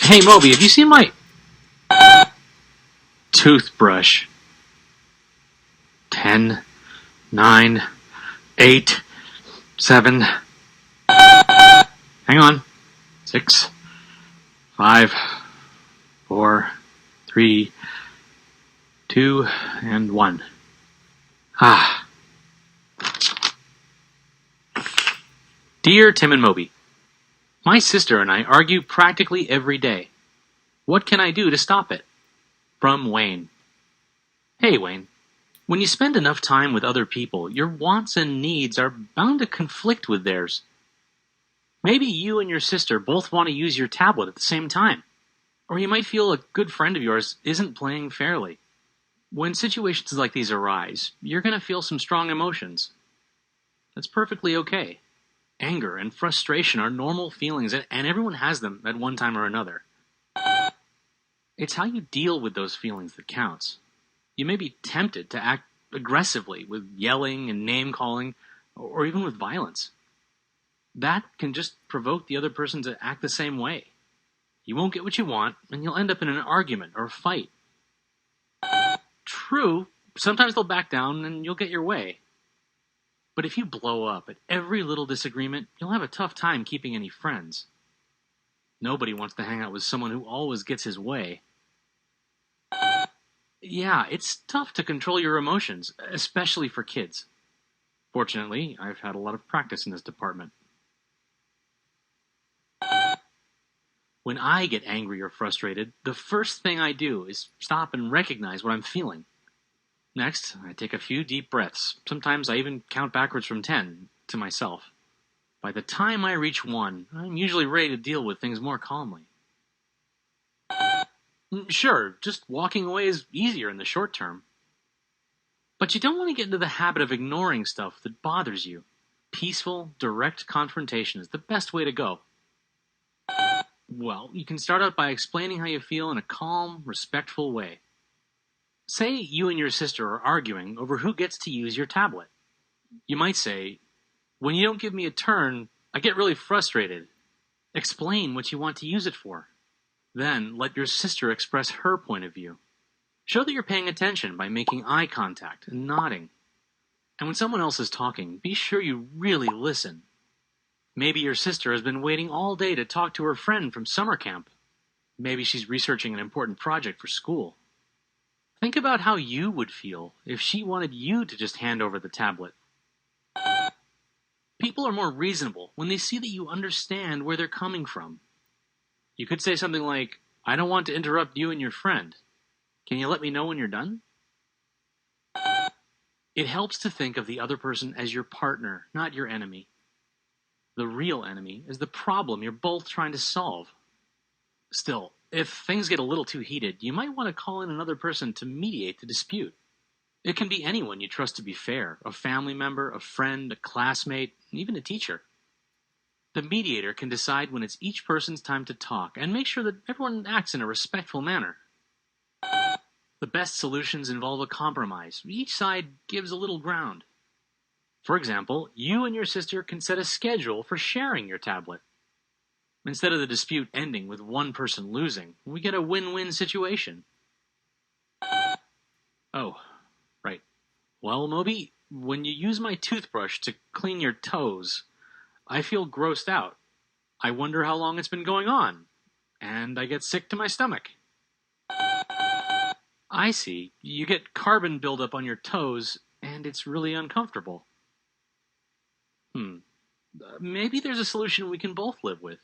Hey, Moby, have you seen my toothbrush? 10, 9, 8, 7. Hang on. 6, 5, 4, 3, 2, and 1. Ah. Dear Tim and Moby, my sister and I argue practically every day. What can I do to stop it? From Wayne. Hey, Wayne. When you spend enough time with other people, your wants and needs are bound to conflict with theirs. Maybe you and your sister both want to use your tablet at the same time. Or you might feel a good friend of yours isn't playing fairly. When situations like these arise, you're going to feel some strong emotions. That's perfectly okay. Anger and frustration are normal feelings, and everyone has them at one time or another. It's how you deal with those feelings that counts. You may be tempted to act aggressively with yelling and name-calling, or even with violence. That can just provoke the other person to act the same way. You won't get what you want, and you'll end up in an argument or a fight. True, sometimes they'll back down and you'll get your way. But if you blow up at every little disagreement, you'll have a tough time keeping any friends. Nobody wants to hang out with someone who always gets his way. Yeah, it's tough to control your emotions, especially for kids. Fortunately, I've had a lot of practice in this department. When I get angry or frustrated, the first thing I do is stop and recognize what I'm feeling. Next, I take a few deep breaths. Sometimes I even count backwards from 10 to myself. By the time I reach 1, I'm usually ready to deal with things more calmly. Sure, just walking away is easier in the short term. But you don't want to get into the habit of ignoring stuff that bothers you. Peaceful, direct confrontation is the best way to go. Well, you can start out by explaining how you feel in a calm, respectful way. Say you and your sister are arguing over who gets to use your tablet. You might say, "When you don't give me a turn, I get really frustrated." Explain what you want to use it for. Then let your sister express her point of view. Show that you're paying attention by making eye contact and nodding. And when someone else is talking, be sure you really listen. Maybe your sister has been waiting all day to talk to her friend from summer camp. Maybe she's researching an important project for school. Think about how you would feel if she wanted you to just hand over the tablet. People are more reasonable when they see that you understand where they're coming from. You could say something like, "I don't want to interrupt you and your friend. Can you let me know when you're done?" It helps to think of the other person as your partner, not your enemy. The real enemy is the problem you're both trying to solve. Still, if things get a little too heated, you might want to call in another person to mediate the dispute. It can be anyone you trust to be fair, a family member, a friend, a classmate, even a teacher. The mediator can decide when it's each person's time to talk and make sure that everyone acts in a respectful manner. The best solutions involve a compromise. Each side gives a little ground. For example, you and your sister can set a schedule for sharing your tablet. Instead of the dispute ending with one person losing, we get a win-win situation. Oh, right. Well, Moby, when you use my toothbrush to clean your toes, I feel grossed out. I wonder how long it's been going on, and I get sick to my stomach. I see. You get carbon buildup on your toes, and it's really uncomfortable. Maybe there's a solution we can both live with.